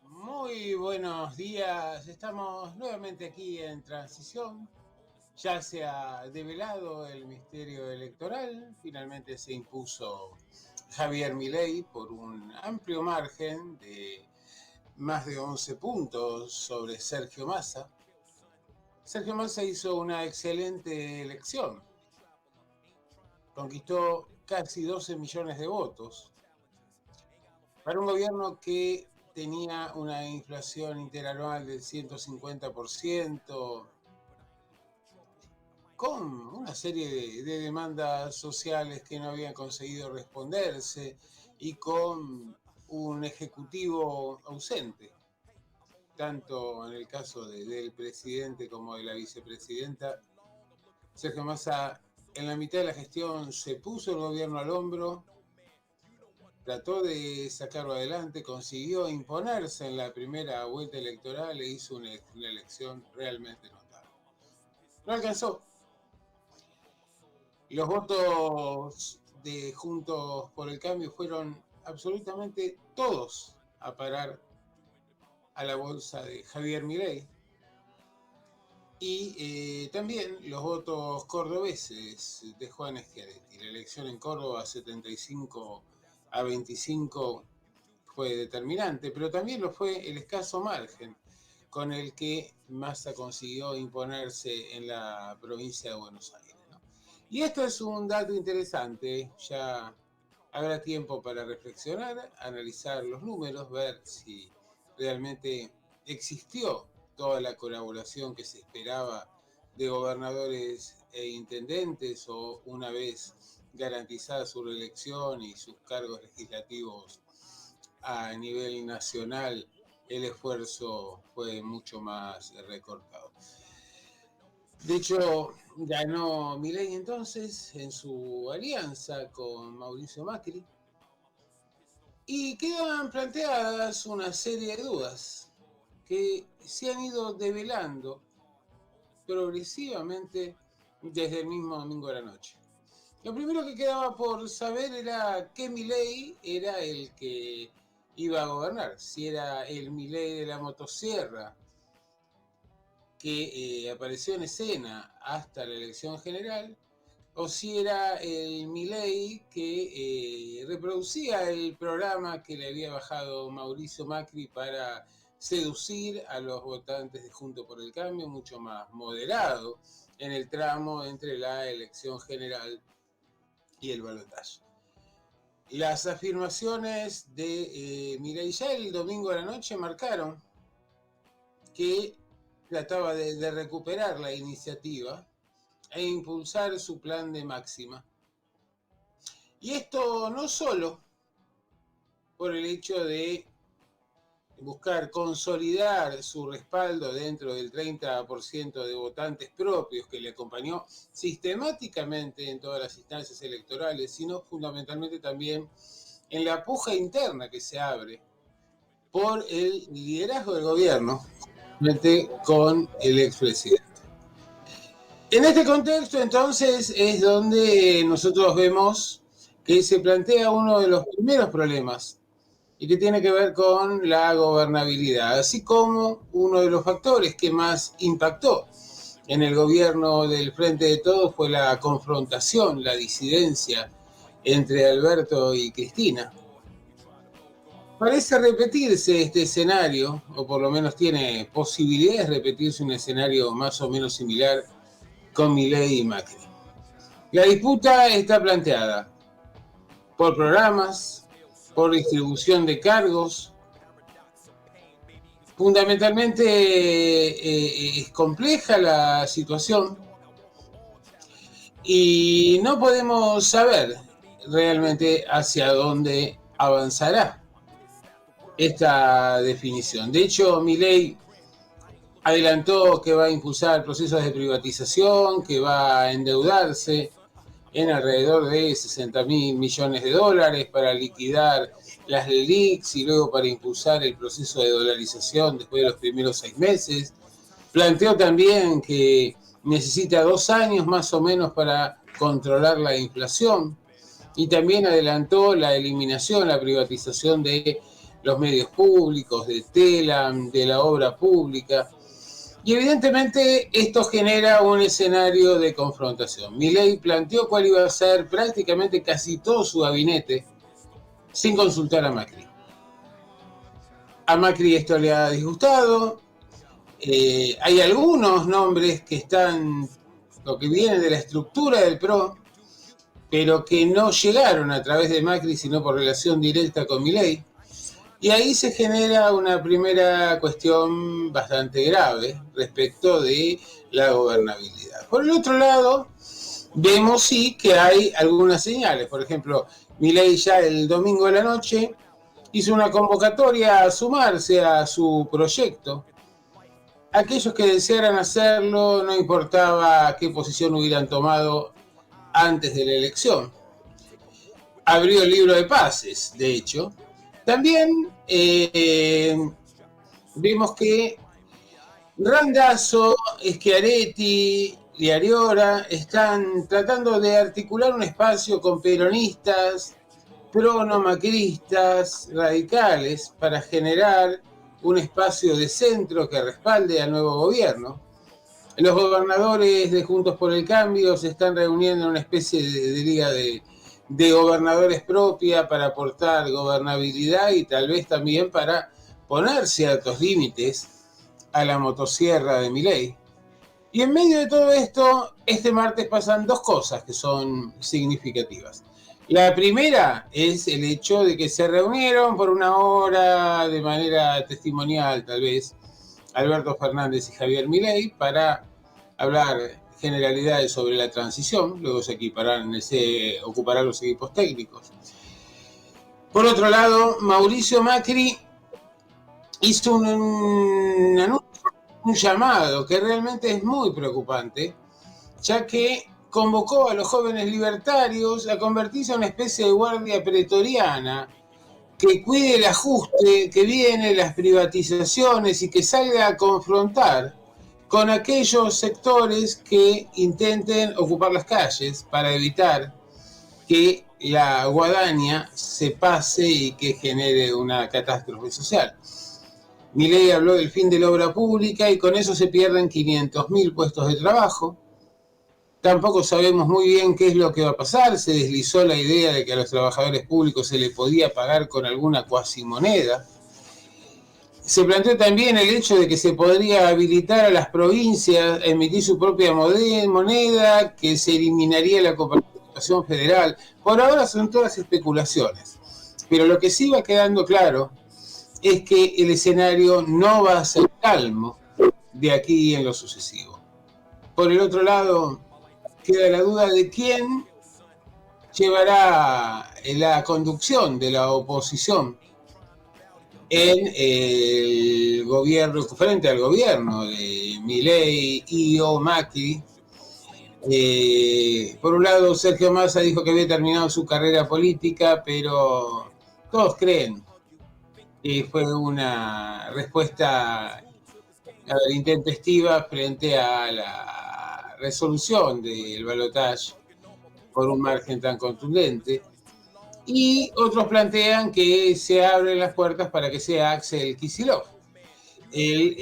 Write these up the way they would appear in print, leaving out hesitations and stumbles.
Muy buenos días, estamos nuevamente aquí en Transición. Ya se ha develado el misterio electoral, finalmente se impuso Javier Milei por un amplio margen de más de 11 puntos sobre Sergio Massa. Sergio Massa hizo una excelente elección, conquistó casi 12 millones de votos para un gobierno que tenía una inflación interanual del 150%, con una serie de demandas sociales que no habían conseguido responderse y con un ejecutivo ausente, tanto en el caso del presidente como de la vicepresidenta. Sergio Massa, en la mitad de la gestión, se puso el gobierno al hombro, trató de sacarlo adelante, consiguió imponerse en la primera vuelta electoral e hizo una elección realmente notable. No alcanzó. Los votos de Juntos por el Cambio fueron absolutamente todos a parar a la bolsa de Javier Milei. Y también los votos cordobeses de Juan Schiaretti. La elección en Córdoba 75-25 fue determinante, pero también lo fue el escaso margen con el que Massa consiguió imponerse en la provincia de Buenos Aires, ¿no? Y esto es un dato interesante, ya habrá tiempo para reflexionar, analizar los números, ver si realmente existió toda la colaboración que se esperaba de gobernadores e intendentes, o una vez garantizada su reelección y sus cargos legislativos a nivel nacional, el esfuerzo fue mucho más recortado. De hecho, ganó Milei entonces en su alianza con Mauricio Macri y quedan planteadas una serie de dudas que se han ido develando progresivamente desde el mismo domingo de la noche. Lo primero que quedaba por saber era qué Milei era el que iba a gobernar, si era el Milei de la motosierra que apareció en escena hasta la elección general, o si era el Milei que reproducía el programa que le había bajado Mauricio Macri para seducir a los votantes de Juntos por el Cambio, mucho más moderado en el tramo entre la elección general y el balotaje. Las afirmaciones de Milei ya el domingo de la noche marcaron que trataba de recuperar la iniciativa e impulsar su plan de máxima. Y esto no solo por el hecho de buscar consolidar su respaldo dentro del 30% de votantes propios que le acompañó sistemáticamente en todas las instancias electorales, sino fundamentalmente también en la puja interna que se abre por el liderazgo del gobierno frente con el expresidente. En este contexto, entonces, es donde nosotros vemos que se plantea uno de los primeros problemas y que tiene que ver con la gobernabilidad, así como uno de los factores que más impactó en el gobierno del Frente de Todos fue la confrontación, la disidencia entre Alberto y Cristina. Parece repetirse este escenario, o por lo menos tiene posibilidades de repetirse un escenario más o menos similar con Milei y Macri. La disputa está planteada por programas, por distribución de cargos. Fundamentalmente es compleja la situación y no podemos saber realmente hacia dónde avanzará esta definición. De hecho, Milei adelantó que va a impulsar procesos de privatización, que va a endeudarse en alrededor de $60.000 millones para liquidar las LELIQs y luego para impulsar el proceso de dolarización después de los primeros 6 meses. Planteó también que necesita 2 años más o menos para controlar la inflación. y también adelantó la eliminación, la privatización de los medios públicos, de TELAM, de la obra pública. Y evidentemente esto genera un escenario de confrontación. Milei planteó cuál iba a ser prácticamente casi todo su gabinete sin consultar a Macri. A Macri esto le ha disgustado. Hay algunos nombres que están, lo que viene de la estructura del PRO, pero que no llegaron a través de Macri, sino por relación directa con Milei. Y ahí se genera una primera cuestión bastante grave respecto de la gobernabilidad. Por el otro lado, vemos sí que hay algunas señales. Por ejemplo, Milei ya el domingo de la noche hizo una convocatoria a sumarse a su proyecto. Aquellos que desearan hacerlo, no importaba qué posición hubieran tomado antes de la elección. Abrió el libro de pases, de hecho. También vemos que Randazzo, Schiaretti, Liariora están tratando de articular un espacio con peronistas, prono-macristas, radicales, para generar un espacio de centro que respalde al nuevo gobierno. Los gobernadores de Juntos por el Cambio se están reuniendo en una especie de liga de gobernadores propia para aportar gobernabilidad y tal vez también para poner ciertos límites a la motosierra de Milei. Y en medio de todo esto, este martes pasan dos cosas que son significativas. La primera es el hecho de que se reunieron por una hora de manera testimonial, tal vez, Alberto Fernández y Javier Milei para hablar generalidades sobre la transición, luego se ocuparán los equipos técnicos. Por otro lado, Mauricio Macri hizo un anuncio, un llamado que realmente es muy preocupante, ya que convocó a los jóvenes libertarios a convertirse en una especie de guardia pretoriana que cuide el ajuste que viene, las privatizaciones y que salga a confrontar con aquellos sectores que intenten ocupar las calles para evitar que la guadaña se pase y que genere una catástrofe social. Milei habló del fin de la obra pública y con eso se pierden 500.000 puestos de trabajo. Tampoco sabemos muy bien qué es lo que va a pasar. Se deslizó la idea de que a los trabajadores públicos se les podía pagar con alguna cuasimoneda. Se planteó también el hecho de que se podría habilitar a las provincias a emitir su propia moneda, que se eliminaría la cooperación federal. Por ahora son todas especulaciones. Pero lo que sí va quedando claro es que el escenario no va a ser calmo de aquí en lo sucesivo. Por el otro lado, queda la duda de quién llevará la conducción de la oposición en el gobierno, frente al gobierno de Milei y o Macri. Por un lado, Sergio Massa dijo que había terminado su carrera política, pero todos creen que fue una respuesta intempestiva frente a la resolución del balotaje por un margen tan contundente. Y otros plantean que se abren las puertas para que sea Axel Kicillof el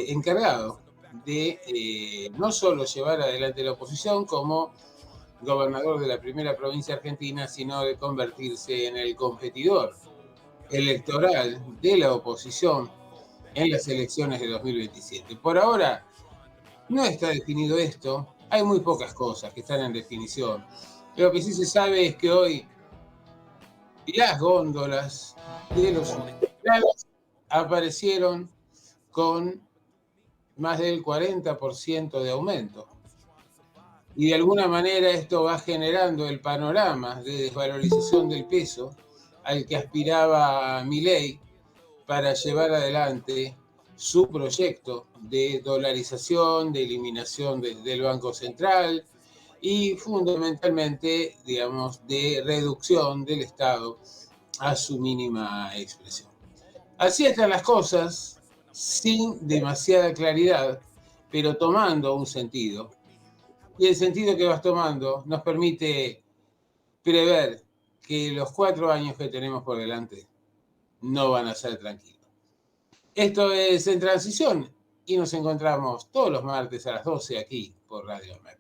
encargado de no solo llevar adelante la oposición como gobernador de la primera provincia argentina, sino de convertirse en el competidor electoral de la oposición en las elecciones de 2027. Por ahora no está definido esto, hay muy pocas cosas que están en definición. Lo que sí se sabe es que hoy las góndolas de los supermercados aparecieron con más del 40% de aumento. Y de alguna manera esto va generando el panorama de desvalorización del peso al que aspiraba Milei para llevar adelante su proyecto de dolarización, de eliminación del Banco Central y fundamentalmente, digamos, de reducción del Estado a su mínima expresión. Así están las cosas, sin demasiada claridad, pero tomando un sentido. Y el sentido que vas tomando nos permite prever que los 4 años que tenemos por delante no van a ser tranquilos. Esto es En Transición y nos encontramos todos los martes a las 12 aquí por Radio Mercurio.